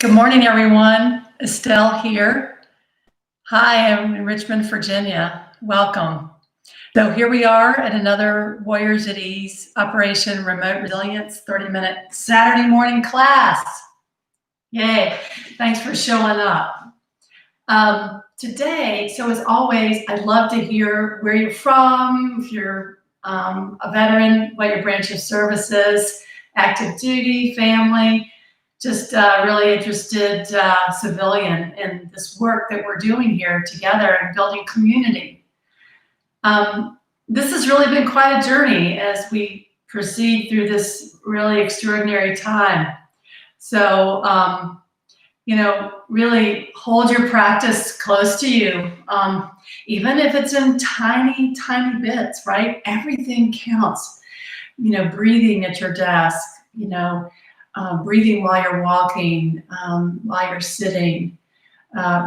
Good morning, everyone. Estelle here. Hi, I'm in Richmond, Virginia. Welcome. So here we are at another Warriors at Ease Operation Remote Resilience 30-minute Saturday morning class. Yay. Thanks for showing up. Today, so as always, I'd love to hear where you're from, if you're a veteran, what your branch of service is, active duty, family, just really interested civilian in this work that we're doing here together and building community. This has really been quite a journey as we proceed through this really extraordinary time. So, really hold your practice close to you, even if it's in tiny, tiny bits, right? Everything counts. Breathing at your desk, breathing while you're walking, while you're sitting,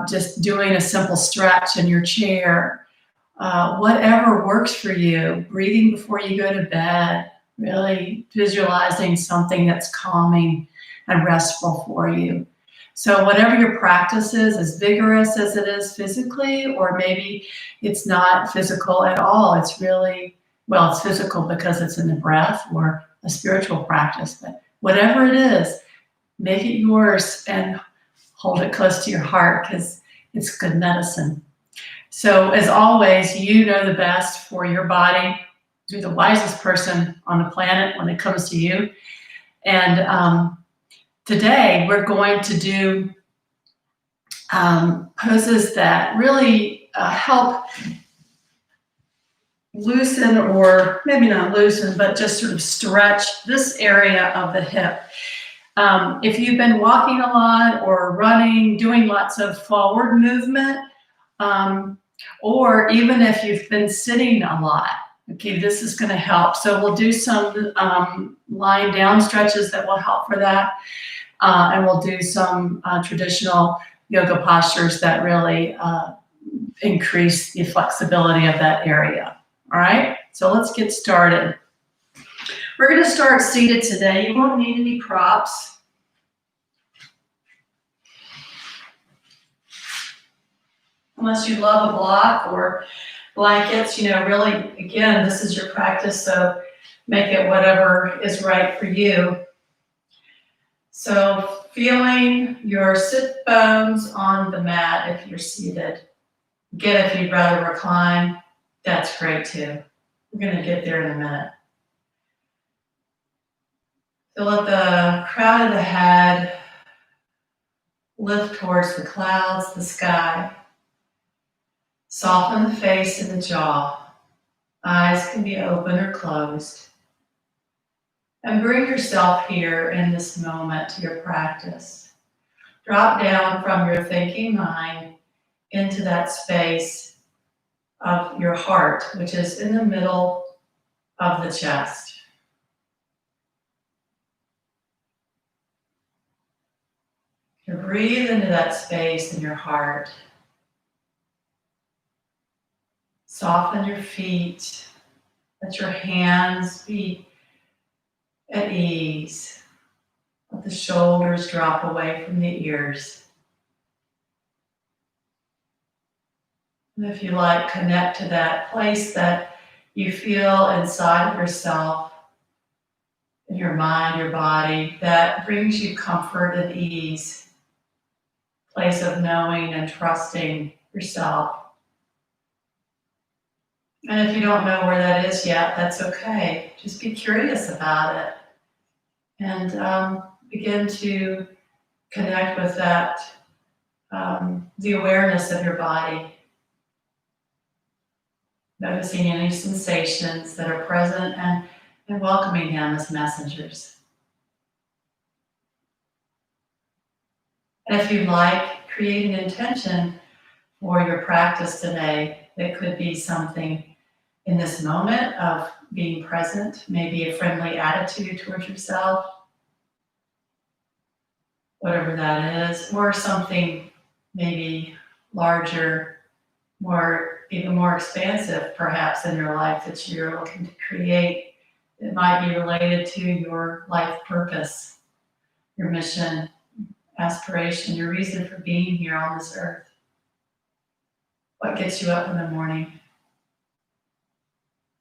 just doing a simple stretch in your chair, whatever works for you, breathing before you go to bed, really visualizing something that's calming and restful for you. So whatever your practice is, as vigorous as it is physically, or maybe it's not physical at all, it's really, well, it's physical because it's in the breath or a spiritual practice, but whatever it is, make it yours and hold it close to your heart because it's good medicine. So as always, you know the best for your body. You're the wisest person on the planet when it comes to you. And today we're going to do poses that really help loosen, or maybe not loosen, but just sort of stretch this area of the hip. If you've been walking a lot or running, doing lots of forward movement, or even if you've been sitting a lot, okay, this is going to help. So we'll do some lying down stretches that will help for that. And we'll do some traditional yoga postures that really increase the flexibility of that area. All right, so let's get started. We're going to start seated today. You won't need any props. Unless you love a block or blankets, really, again, this is your practice, so make it whatever is right for you. So feeling your sit bones on the mat if you're seated. Again, if you'd rather recline, that's great too. We're going to get there in a minute. So let the crown of the head lift towards the clouds, the sky. Soften the face and the jaw. Eyes can be open or closed. And bring yourself here in this moment to your practice. Drop down from your thinking mind into that space of your heart, which is in the middle of the chest. You breathe into that space in your heart. Soften your feet. Let your hands be at ease. Let the shoulders drop away from the ears. And if you like, connect to that place that you feel inside of yourself, in your mind, your body, that brings you comfort and ease. Place of knowing and trusting yourself. And if you don't know where that is yet, that's okay. Just be curious about it. And begin to connect with that, the awareness of your body. Noticing any sensations that are present and welcoming them as messengers. And if you'd like, create an intention for your practice today. That could be something in this moment of being present, maybe a friendly attitude towards yourself, whatever that is, or something maybe larger, even more expansive perhaps in your life that you're looking to create. It might be related to your life purpose, your mission, aspiration, your reason for being here on this earth. What gets you up in the morning?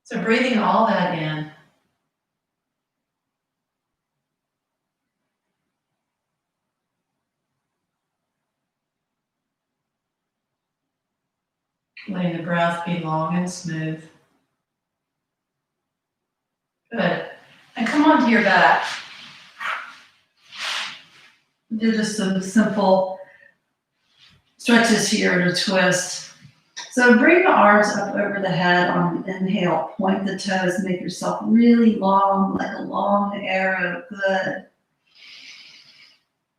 So breathing all that in. Letting the breath be long and smooth. Good. And come onto your back. Do just some simple stretches here to twist. So bring the arms up over the head on the inhale. Point the toes. Make yourself really long, like a long arrow. Good.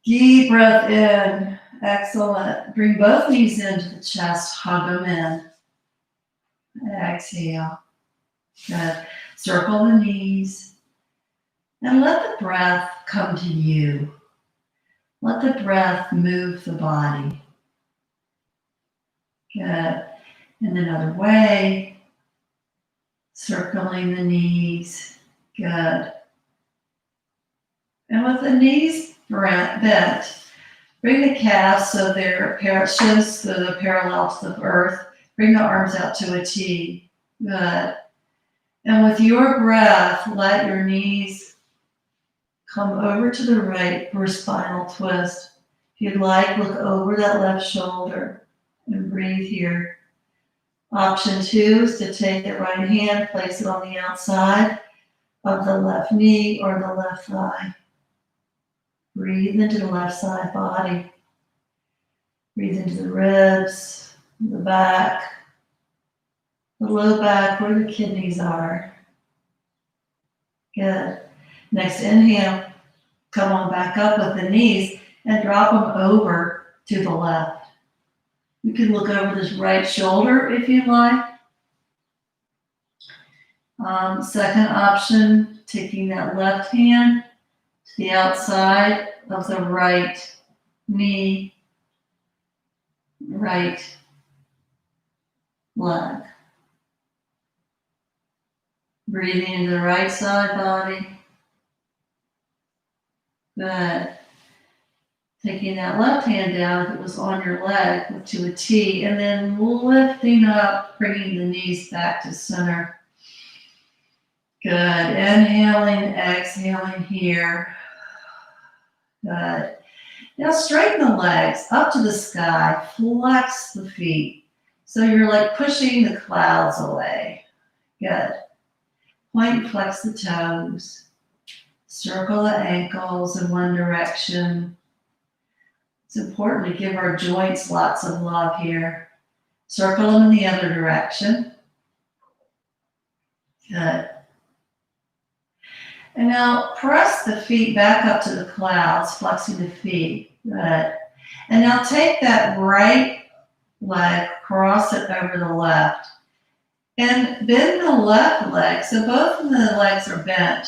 Deep breath in. Excellent. Bring both knees into the chest. Hug them in. Exhale. Good. Circle the knees. And let the breath come to you. Let the breath move the body. Good. And another way. Circling the knees. Good. And with the knees bent, bring the calves so they're shins so they're parallel to the earth. Bring the arms out to a T. Good. And with your breath, let your knees come over to the right for a spinal twist. If you'd like, look over that left shoulder and breathe here. Option 2 is to take the right hand, place it on the outside of the left knee or the left thigh. Breathe into the left side body. Breathe into the ribs, the back, the low back where the kidneys are. Good. Next inhale, come on back up with the knees and drop them over to the left. You can look over this right shoulder if you like. Second option, taking that left hand to the outside of the right knee, right leg. Breathing into the right side body. Good. Taking that left hand down if it was on your leg to a T, and then lifting up, bringing the knees back to center. Good. Inhaling, exhaling here. Good. Now straighten the legs up to the sky. Flex the feet. So you're like pushing the clouds away. Good. Point and flex the toes. Circle the ankles in one direction. It's important to give our joints lots of love here. Circle them in the other direction. Good. And now press the feet back up to the clouds, flexing the feet. Good. And now take that right leg, cross it over the left. And bend the left leg, so both of the legs are bent.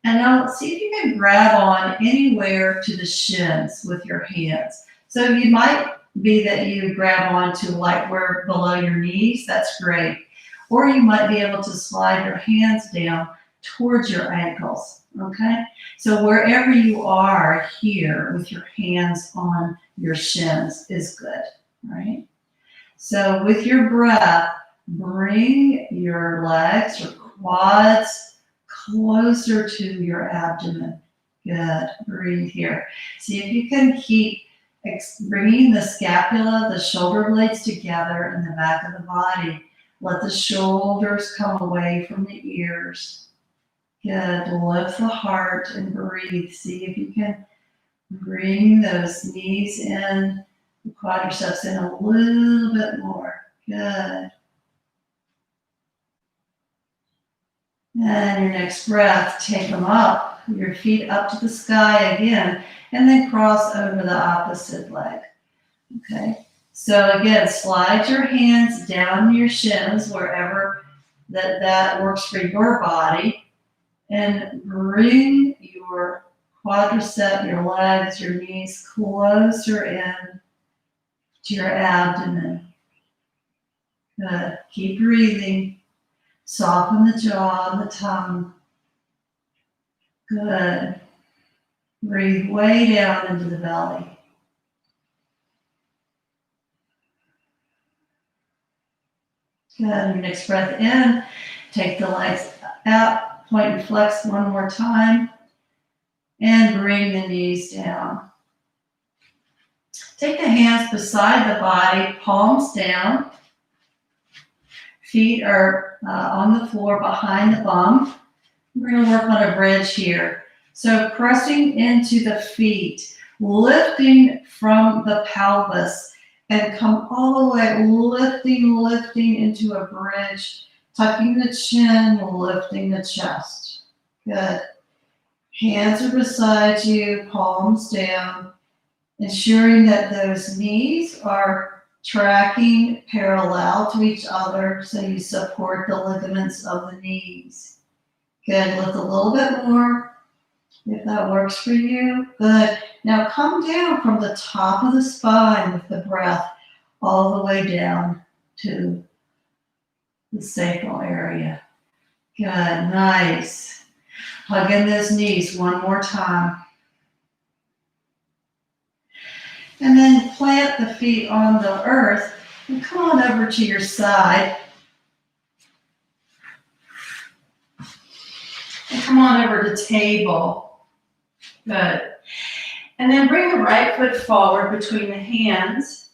And now see if you can grab on anywhere to the shins with your hands. So you might be that you grab on to like where below your knees, that's great. Or you might be able to slide your hands down towards your ankles, okay? So wherever you are here with your hands on your shins is good, right? So with your breath, bring your legs, your quads closer to your abdomen. Good. Breathe here. See if you can keep bringing the scapula, the shoulder blades together in the back of the body. Let the shoulders come away from the ears. Good. Lift the heart and breathe. See if you can bring those knees in, the quadriceps in a little bit more. Good. And your next breath, take them up, your feet up to the sky again, and then cross over the opposite leg. Okay, so again, slide your hands down your shins, wherever that works for your body, and bring your quadricep, your legs, your knees closer in to your abdomen. Good. Keep breathing. Soften the jaw and the tongue. Good. Breathe way down into the belly. Good. Your next breath in. Take the legs out. Point and flex one more time. And bring the knees down. Take the hands beside the body, palms down. Feet are on the floor behind the bum. We're going to work on a bridge here. So pressing into the feet, lifting from the pelvis, and come all the way, lifting into a bridge, tucking the chin, lifting the chest. Good. Hands are beside you, palms down, ensuring that those knees are tracking parallel to each other so you support the ligaments of the knees. Good. Lift a little bit more if that works for you. Good. Now come down from the top of the spine with the breath all the way down to the sacral area. Good. Nice. Hug in those knees one more time. And then plant the feet on the earth and come on over to your side. And come on over to table. Good. And then bring the right foot forward between the hands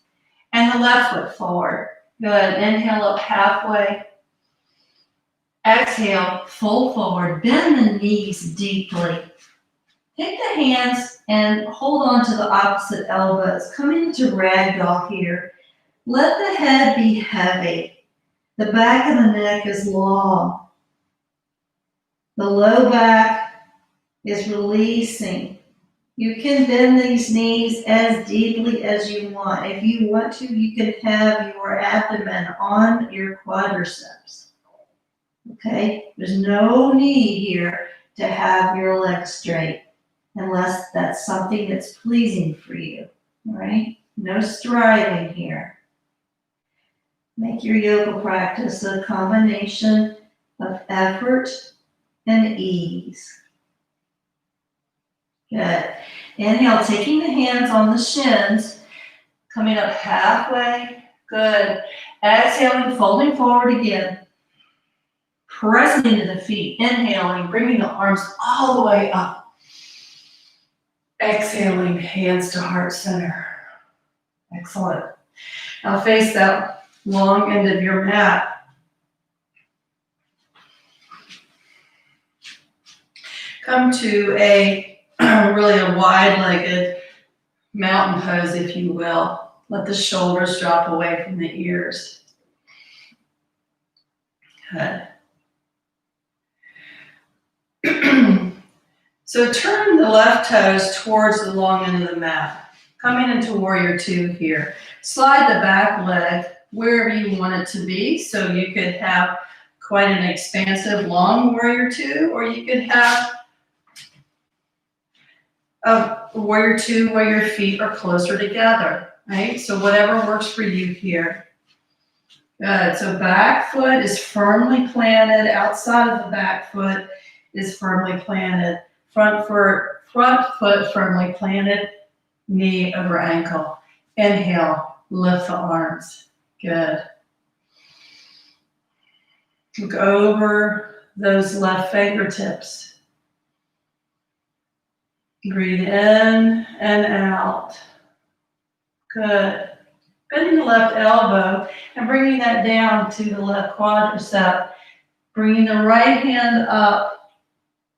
and the left foot forward. Good. Inhale up halfway. Exhale, fold forward. Bend the knees deeply. Take the hands and hold on to the opposite elbows. Come into ragdoll here. Let the head be heavy. The back of the neck is long. The low back is releasing. You can bend these knees as deeply as you want. If you want to, you can have your abdomen on your quadriceps. Okay? There's no need here to have your legs straight unless that's something that's pleasing for you. All right? No striving here. Make your yoga practice a combination of effort and ease. Good. Inhale, taking the hands on the shins, coming up halfway. Good. Exhaling, folding forward again. Pressing into the feet. Inhaling, bringing the arms all the way up. Exhaling, hands to heart center. Excellent. Now face that long end of your mat. Come to really a wide-legged mountain pose, if you will. Let the shoulders drop away from the ears. Good. So turn the left toes towards the long end of the mat. Coming into warrior two here. Slide the back leg wherever you want it to be. So you could have quite an expansive long warrior two, or you could have a warrior two where your feet are closer together, right? So whatever works for you here. Good. So back foot is firmly planted. Outside of the back foot is firmly planted. Front foot firmly planted. Knee over ankle. Inhale, lift the arms. Good. Look over those left fingertips. Breathe in and out. Good. Bending the left elbow and bringing that down to the left quadricep. Bringing the right hand up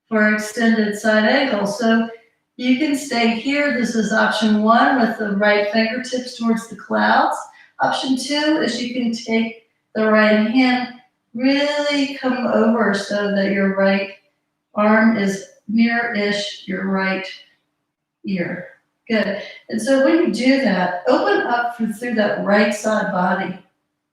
for extended side angle. So you can stay here. This is option one with the right fingertips towards the clouds. Option two is you can take the right hand, really come over so that your right arm is near-ish your right ear. Good. And so when you do that, open up through that right side body.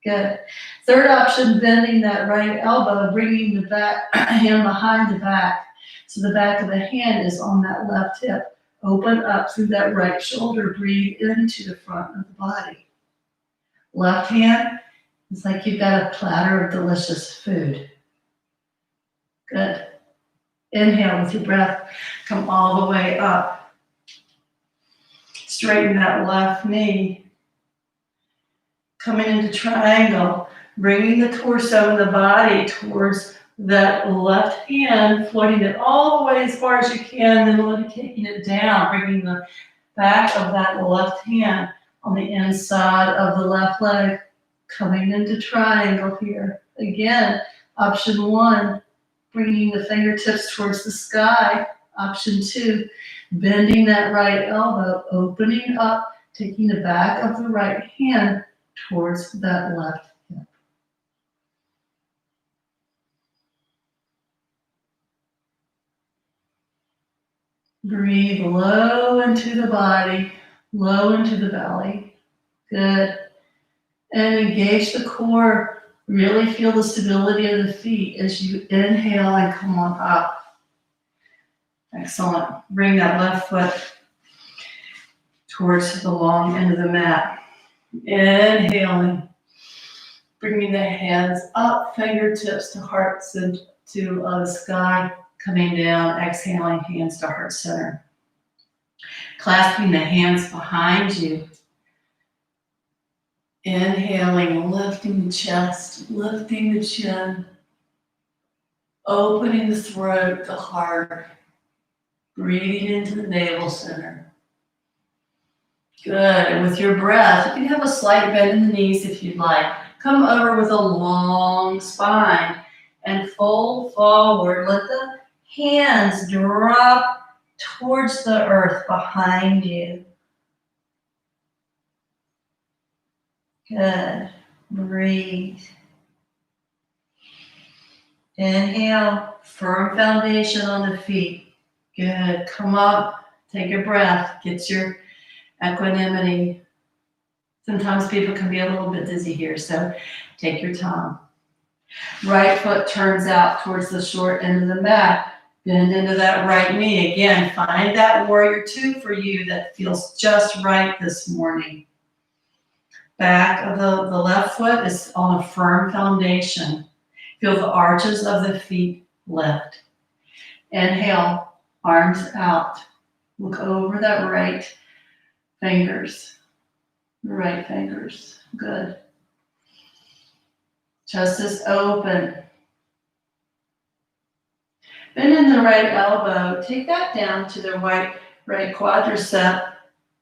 Good. Third option, bending that right elbow, bringing the back hand behind the back. So the back of the hand is on that left hip. Open up through that right shoulder. Breathe into the front of the body. Left hand, it's like you've got a platter of delicious food. Good. Inhale with your breath. Come all the way up. Straighten that left knee. Coming into triangle. Bringing the torso and the body towards that left hand, floating it all the way as far as you can, then taking it down, bringing the back of that left hand on the inside of the left leg, coming into triangle here. Again, option 1, bringing the fingertips towards the sky. Option 2, bending that right elbow, opening up, taking the back of the right hand towards that left hip. Breathe low into the body, low into the belly. Good. And engage the core. Really feel the stability of the feet as you inhale and come on up. Excellent. Bring that left foot towards the long end of the mat. Inhaling. Bringing the hands up, fingertips to heart center, to the sky. Coming down, exhaling, hands to heart center. Clasping the hands behind you. Inhaling, lifting the chest, lifting the chin, opening the throat, the heart, breathing into the navel center. Good, and with your breath, you can have a slight bend in the knees if you'd like. Come over with a long spine and fold forward. Let the hands drop towards the earth behind you. Good. Breathe. Inhale, firm foundation on the feet. Good. Come up, take a breath, get your equanimity. Sometimes people can be a little bit dizzy here, so take your time. Right foot turns out towards the short end of the mat. Bend into that right knee. Again, find that warrior 2 for you that feels just right this morning. Back of the left foot is on a firm foundation. Feel the arches of the feet lift. Inhale, arms out. Look over that right fingers. Right fingers. Good. Chest is open. Bend in the right elbow. Take that down to the right quadricep.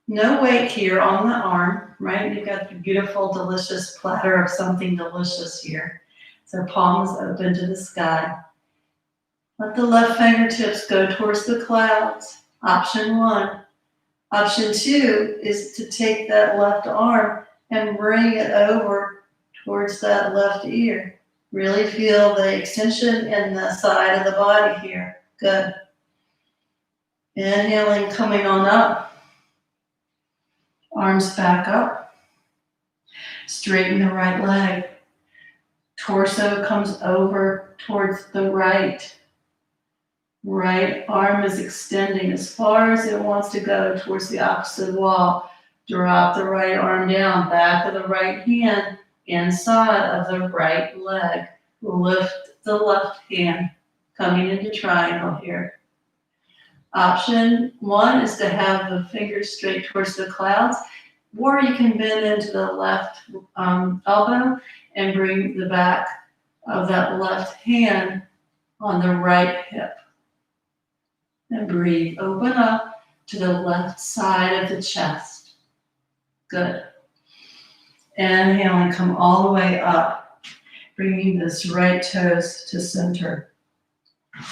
No weight here on the arm, right? You've got the beautiful, delicious platter of something delicious here. So palms open to the sky. Let the left fingertips go towards the clouds. Option 1. Option 2 is to take that left arm and bring it over towards that left ear. Really feel the extension in the side of the body here. Good. Inhaling, coming on up. Arms back up. Straighten the right leg. Torso comes over towards the right. Right arm is extending as far as it wants to go towards the opposite wall. Drop the right arm down, back of the right hand, inside of the right leg. Lift the left hand, coming into triangle here. Option 1 is to have the fingers straight towards the clouds, or you can bend into the left elbow and bring the back of that left hand on the right hip. And breathe. Open up to the left side of the chest. Good. Inhale and come all the way up, bringing this right toes to center.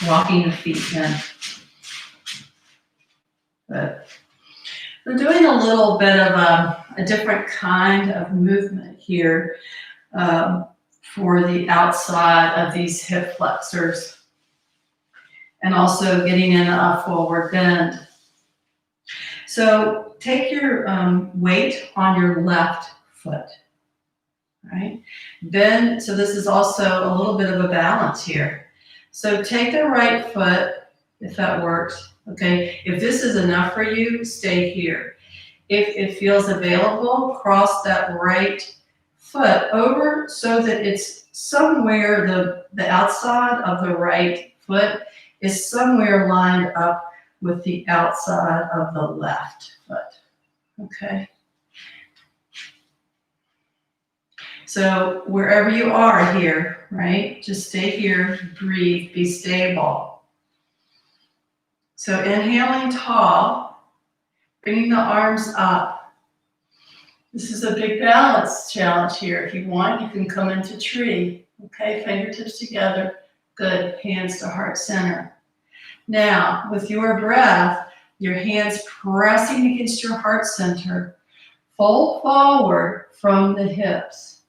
Walking the feet in. Good. We're doing a little bit of a different kind of movement here for the outside of these hip flexors, and also getting in a forward bend. So take your weight on your left foot, right? Bend, so this is also a little bit of a balance here. So take the right foot, if that works, okay? If this is enough for you, stay here. If it feels available, cross that right foot over so that it's somewhere, the outside of the right foot is somewhere lined up with the outside of the left foot, okay? So wherever you are here, right, just stay here, breathe, be stable. So inhaling tall, bringing the arms up. This is a big balance challenge here. If you want, you can come into tree. Okay, fingertips together. Good, hands to heart center. Now, with your breath, your hands pressing against your heart center, fold forward from the hips.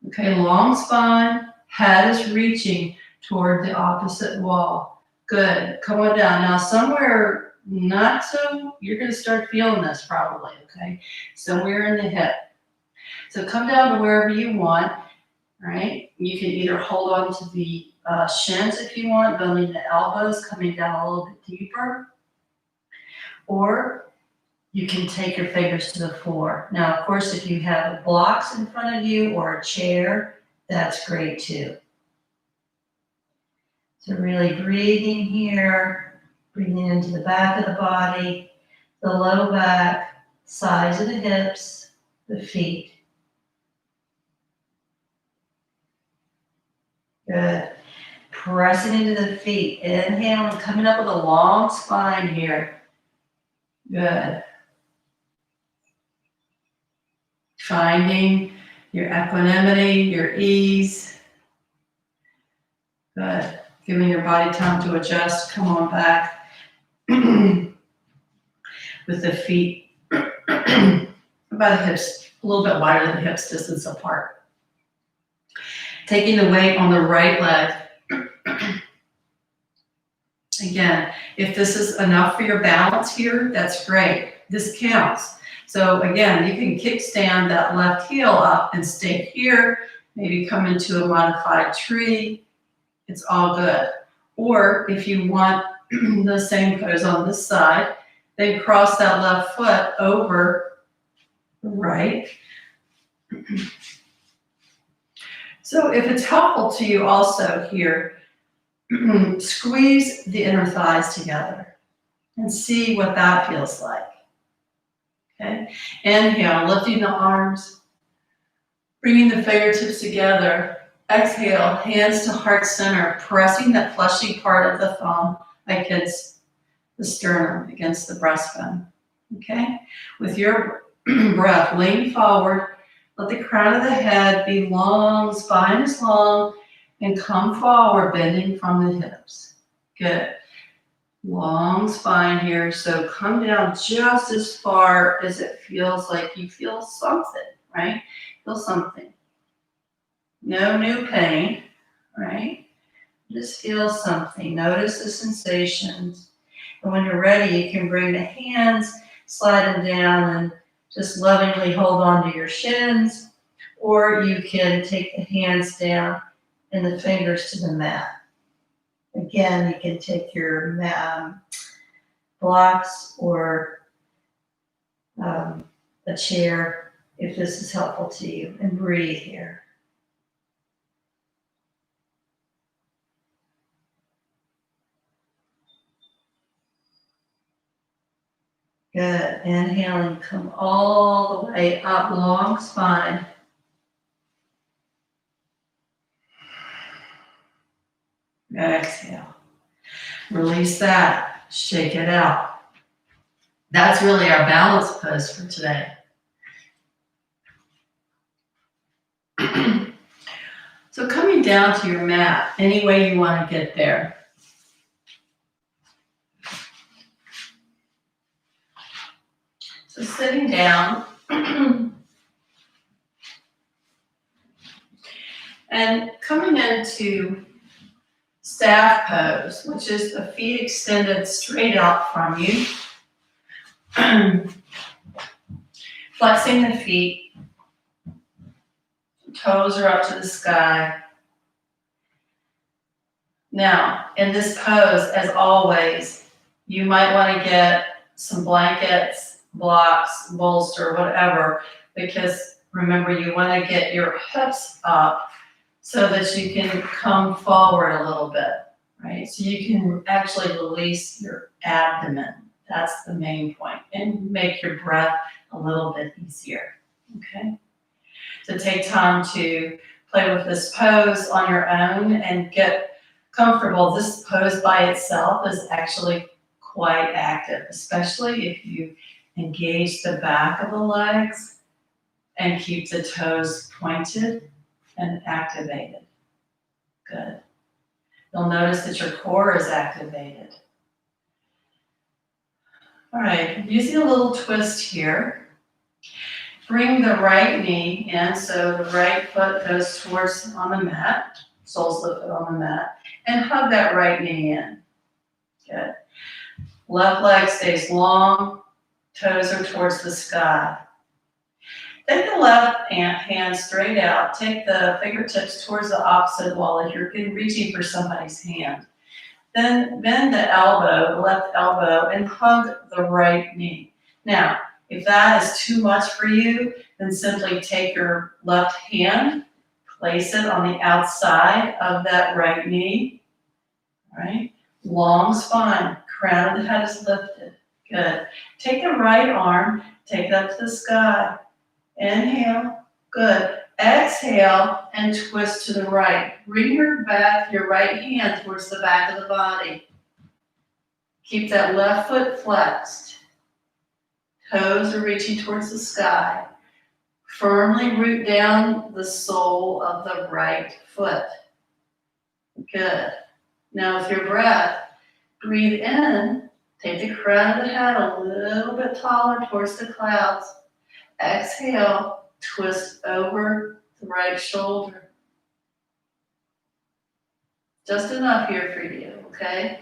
Okay, long spine, head is reaching toward the opposite wall. Good, come on down. Now somewhere not so, you're gonna start feeling this probably, okay? Somewhere in the hip. So come down to wherever you want, right? You can either hold on to the shins if you want, bending the elbows, coming down a little bit deeper, or you can take your fingers to the floor. Now, of course, if you have blocks in front of you or a chair, that's great too. So really breathing here, breathing into the back of the body, the low back, sides of the hips, the feet. Good. Pressing into the feet. Inhaling, coming up with a long spine here. Good. Finding your equanimity, your ease. Good. Giving your body time to adjust. Come on back. With the feet about the hips, a little bit wider than the hips, distance apart. Taking the weight on the right leg. Again, if this is enough for your balance here, that's great. This counts. So again, you can kickstand that left heel up and stay here, maybe come into a modified tree. It's all good. Or if you want the same pose on this side, then cross that left foot over the right. So if it's helpful to you also here, squeeze the inner thighs together and see what that feels like. Okay, inhale, lifting the arms, bringing the fingertips together. Exhale, hands to heart center, pressing that fleshy part of the thumb against the sternum, against the breastbone. Okay, with your breath, lean forward, let the crown of the head be long, spine is long, and come forward, bending from the hips. Good. Long spine here, so come down just as far as it feels like you feel something, right? Feel something. No new pain, right? Just feel something. Notice the sensations. And when you're ready, you can bring the hands, slide them down, and just lovingly hold on to your shins, or you can take the hands down and the fingers to the mat. Again, you can take your blocks or a chair if this is helpful to you, and breathe here. Good. Inhaling, come all the way up, long spine. Exhale. Release that. Shake it out. That's really our balance pose for today. So coming down to your mat, any way you want to get there. So sitting down and coming into staff pose, which is the feet extended straight out from you. Flexing the feet, toes are up to the sky. Now, in this pose, as always, you might want to get some blankets, blocks, bolster, whatever, because remember, you want to get your hips up so that you can come forward a little bit, right? So you can actually release your abdomen. That's the main point, and make your breath a little bit easier, okay? to take time to play with this pose on your own and get comfortable. This pose by itself is actually quite active, especially if you engage the back of the legs and keep the toes pointed and activated. Good. You'll notice that your core is activated. All right, using a little twist here. Bring the right knee in, so the right foot goes towards on the mat, soles of the foot on the mat, and hug that right knee in. Good. Left leg stays long, toes are towards the sky. Take the left hand straight out, take the fingertips towards the opposite wall as you're reaching for somebody's hand. Then bend the elbow, the left elbow, and hug the right knee. Now, if that is too much for you, then simply take your left hand, place it on the outside of that right knee. All right? Long spine, crown of the head is lifted. Good. Take the right arm, take it up to the sky. Inhale. Good. Exhale and twist to the right. Bring your right hand towards the back of the body. Keep that left foot flexed. Toes are reaching towards the sky. Firmly root down the sole of the right foot. Good. Now with your breath, breathe in. Take the crown of the head a little bit taller towards the clouds. Exhale. Twist over the right shoulder. Just enough here for you, okay?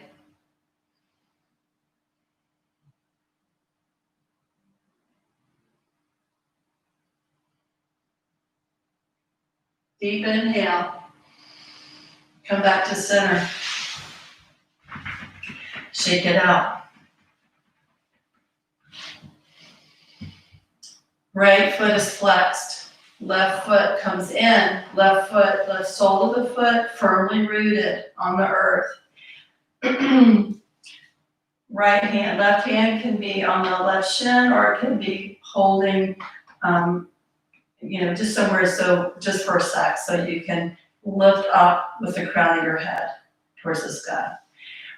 Deep inhale. Come back to center. Shake it out. Right foot is flexed. Left foot comes in. Left sole of the foot firmly rooted on the earth. Left hand can be on the left shin, or it can be holding, just somewhere, so just for a sec, so you can lift up with the crown of your head towards the sky.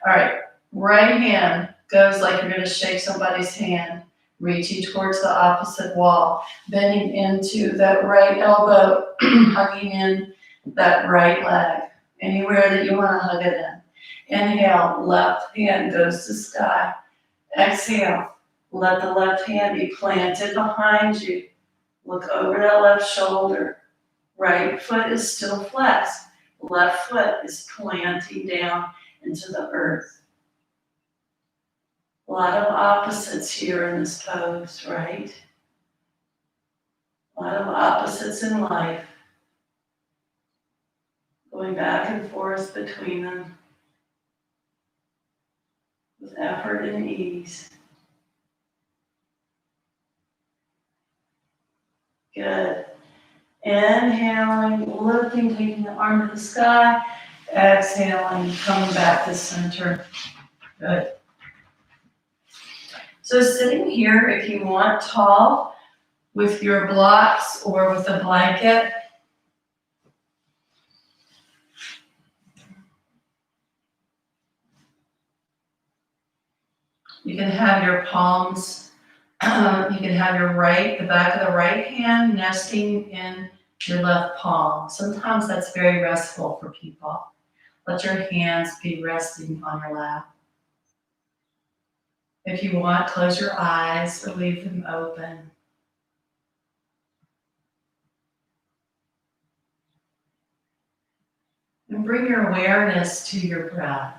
All right, right hand goes like you're going to shake somebody's hand, reaching towards the opposite wall, bending into that right elbow, hugging in that right leg, anywhere that you want to hug it in. Inhale, left hand goes to sky. Exhale, let the left hand be planted behind you. Look over that left shoulder. Right foot is still flexed. Left foot is planting down into the earth. A lot of opposites here in this pose, right? A lot of opposites in life. Going back and forth between them with effort and ease. Good. Inhaling, lifting, taking the arm to the sky. Exhaling, coming back to center. Good. So sitting here, if you want, tall with your blocks or with a blanket. You can have your palms, you can have the back of the right hand nesting in your left palm. Sometimes that's very restful for people. Let your hands be resting on your lap. If you want, close your eyes or leave them open. And bring your awareness to your breath.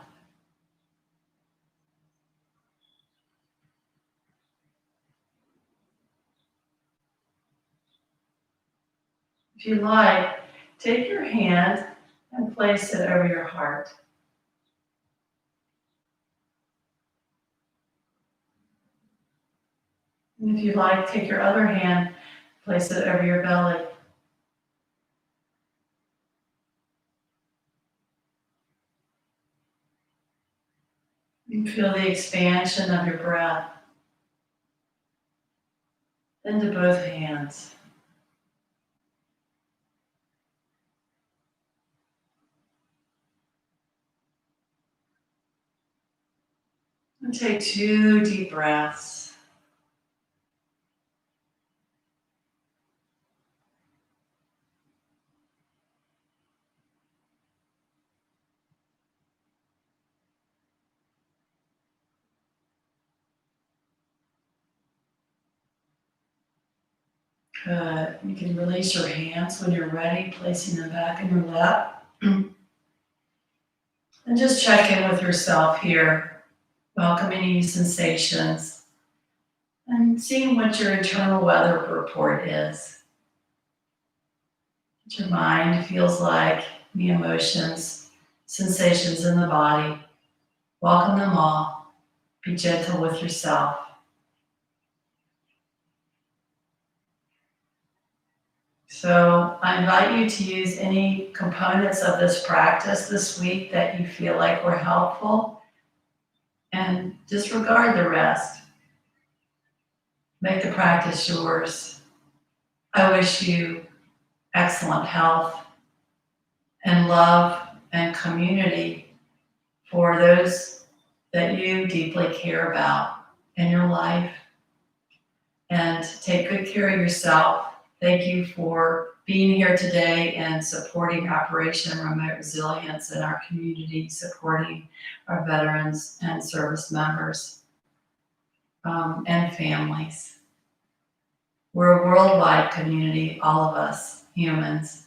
If you like, take your hand and place it over your heart. And if you like, take your other hand, place it over your belly. You feel the expansion of your breath into both hands. And take 2 deep breaths. Good. You can release your hands when you're ready, placing them back in your lap. And just check in with yourself here, welcoming any sensations and seeing what your internal weather report is. What your mind feels like, the emotions, sensations in the body. Welcome them all. Be gentle with yourself. So I invite you to use any components of this practice this week that you feel like were helpful and disregard the rest. Make the practice yours. I wish you excellent health and love and community for those that you deeply care about in your life. And take good care of yourself. Thank you for being here today and supporting Operation Remote Resilience in our community, supporting our veterans and service members and families. We're a worldwide community, all of us humans.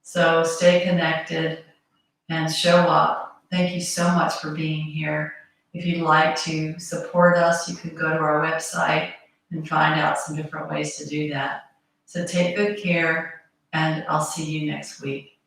So stay connected and show up. Thank you so much for being here. If you'd like to support us, you can go to our website and find out some different ways to do that. So take good care, and I'll see you next week.